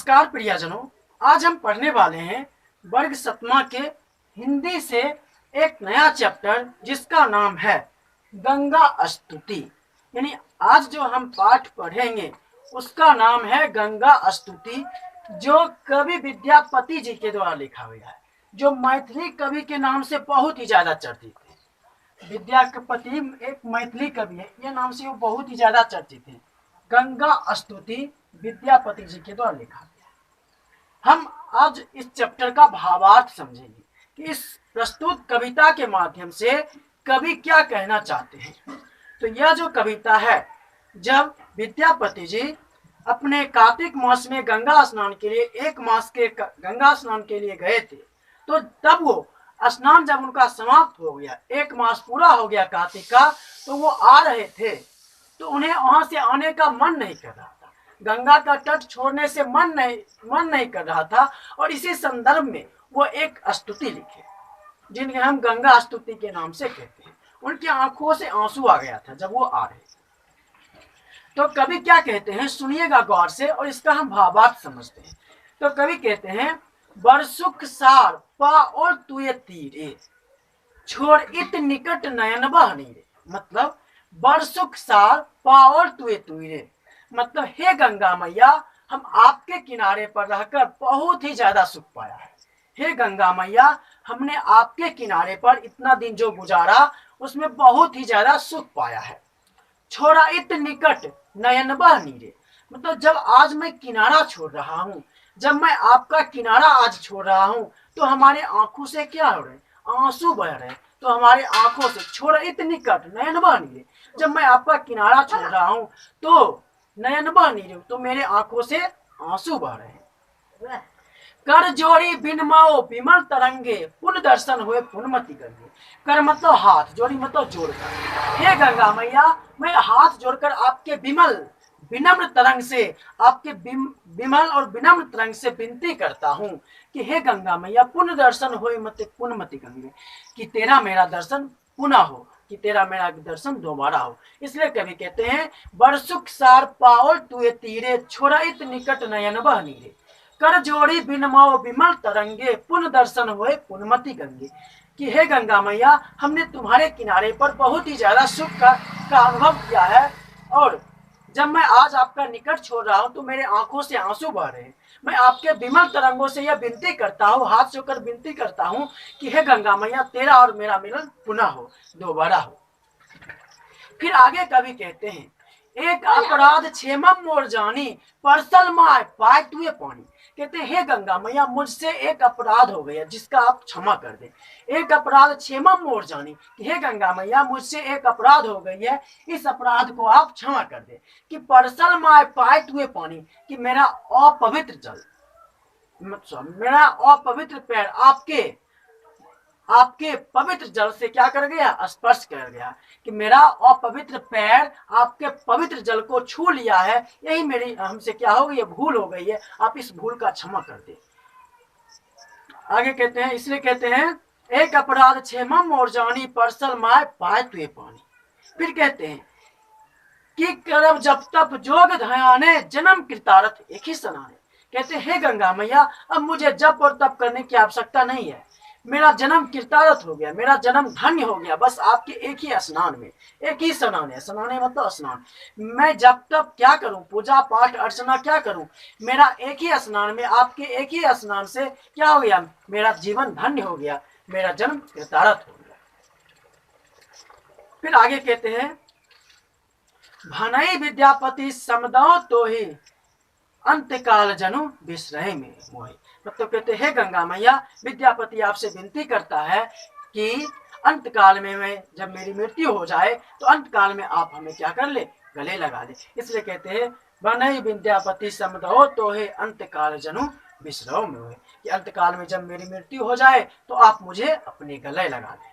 नमस्कार प्रियजनों, आज हम पढ़ने वाले हैं वर्ग 7वां के हिंदी से एक नया चैप्टर जिसका नाम है गंगा स्तुति। यानी आज जो हम पाठ पढ़ेंगे उसका नाम है गंगा स्तुति, जो कवि विद्यापति जी के द्वारा लिखा हुआ है, जो मैथिली कवि के नाम से बहुत ही ज्यादा चर्चित है। विद्यापति एक मैथिली कवि है, ये नाम से वो बहुत ही ज्यादा चर्चित है। गंगा स्तुति विद्यापति जी के द्वारा लिखा गया। हम आज इस चैप्टर का भावार्थ समझेंगे कि इस प्रस्तुत कविता के माध्यम से कवि क्या कहना चाहते हैं। तो यह जो कविता है, जब विद्यापति जी अपने कार्तिक मास में गंगा स्नान के लिए, एक मास के गंगा स्नान के लिए गए थे, तो तब वो स्नान जब उनका समाप्त हो गया, एक मास पूरा हो गया कार्तिक का, तो वो आ रहे थे, तो उन्हें वहां से आने का मन नहीं कर रहा था, गंगा का तट छोड़ने से मन नहीं कर रहा था। और इसी संदर्भ में वो एक स्तुति लिखे, जिन्हें हम गंगा स्तुति के नाम से कहते हैं। उनकी आंखों से आंसू आ गया था जब वो आ रहे थे। तो कवि क्या कहते हैं, सुनिएगा गौर से और इसका हम भावार्थ समझते हैं। तो कवि कहते हैं, बरसुख सार पा और तुए तीरे, छोड़ इत निकट नयन बहनीरे। मतलब बरसुख सार पा और तुए तुरे, मतलब हे गंगा मैया, हम आपके किनारे पर रहकर बहुत ही ज्यादा सुख पाया है। हे गंगा मैया, हमने आपके किनारे पर इतना दिन जो गुजारा उसमें बहुत ही ज्यादा सुख पाया है। छोड़ा इत निकट नयन बह नीरे, मतलब जब आज मैं किनारा छोड़ रहा हूँ, जब मैं आपका किनारा आज छोड़ रहा हूँ, तो हमारे आंखों से क्या हो रहे, आंसू बह रहे। तो हमारे आंखों से छोड़ा इत निकट नयन बह नीरे, जब मैं आपका किनारा छोड़ रहा हूँ तो नयन बह नीरे, तो मेरे आंखों से आंसू बह रहे हैं। कर जोड़ी बिनमाओ विमल तरंगे, पुन दर्शन हुए पुनमति गंगे। कर मतलब हाथ, जोड़ी मतलब जोड़कर। हे गंगा मैया, मैं हाथ जोड़कर आपके विमल विनम्र तरंग से, आपके विमल और विनम्र तरंग से विनती करता हूँ कि हे गंगा मैया, पुनः दर्शन होए मत पुनमति गंगे, कि तेरा मेरा दर्शन पुनः हो, कि तेरा मेरा दर्शन दोबारा हो। इसलिए कवि कहते हैं, बरसुख सार पाओल तुए तीरे, छोड़ा इत निकट नयन बह नीरे। कर जोड़ी बिनमाओ विमल तरंगे, पुन दर्शन हुए पुनमति गंगे, कि हे गंगा मैया, हमने तुम्हारे किनारे पर बहुत ही ज्यादा सुख का अनुभव किया है, और जब मैं आज आपका निकट छोड़ रहा हूँ तो मेरे आंखों से आंसू बह रहे हैं। मैं आपके विमल तरंगों से यह विनती करता हूँ, हाथ जोड़कर विनती करता हूँ कि हे गंगा मैया, तेरा और मेरा मिलन पुनः हो, दोबारा हो। फिर आगे कवि कहते हैं, एक अपराध क्षेमम मोर जानी, परसल माय पाए तुए पानी। कहते हैं, हे गंगा मैया, मुझसे एक अपराध हो गया जिसका आप क्षमा कर दें। एक अपराध क्षेमम मोर जानी, कि हे गंगा मैया, मुझसे एक अपराध हो गई है, इस अपराध को आप क्षमा कर दें। कि परसल माय पाए तुए पानी, कि मेरा अपवित्र जल, मतलब मेरा अपवित्र पैर आपके पवित्र जल से क्या कर गया, स्पर्श कर गया, कि मेरा अपवित्र पैर आपके पवित्र जल को छू लिया है, यही मेरी हमसे क्या हो गई है, भूल हो गई है, आप इस भूल का क्षमा कर दे। आगे कहते हैं, इसलिए कहते हैं, एक अपराध क्षेमम और जानी, परसल माय पाए तुए पानी। फिर कहते हैं कि करब जब तप जोग धयाने, जन्म कृतार्थ एक ही सनाने। कहते हैं, हे गंगा मैया, अब मुझे जप और तप करने की आवश्यकता नहीं है, मेरा जन्म कृतार्थ हो गया, मेरा जन्म धन्य हो गया, बस आपके एक ही स्नान में, एक ही स्नान है, स्नान है मतलब स्नान, मैं जब तब क्या करूं, पूजा पाठ अर्चना क्या करूं, मेरा एक ही स्नान में, आपके एक ही स्नान से क्या हो गया, मेरा जीवन धन्य हो गया, मेरा जन्म कृतार्थ हो गया। फिर आगे कहते हैं, भनई विद्यापति समदाओ तो ही, अंतकाल जनु विश्रय में मोहि। मतलब कहते हैं, गंगा मैया, विद्यापति आपसे विनती करता है कि अंतकाल में मैं, जब मेरी मृत्यु हो जाए तो अंतकाल में आप हमें क्या कर ले, गले लगा ले। इसलिए कहते हैं, बनई विद्यापति समदो तो है, अंतकाल जनु विश्रय में हुए, कि अंतकाल में जब मेरी मृत्यु हो जाए तो आप मुझे अपने गले लगा ले।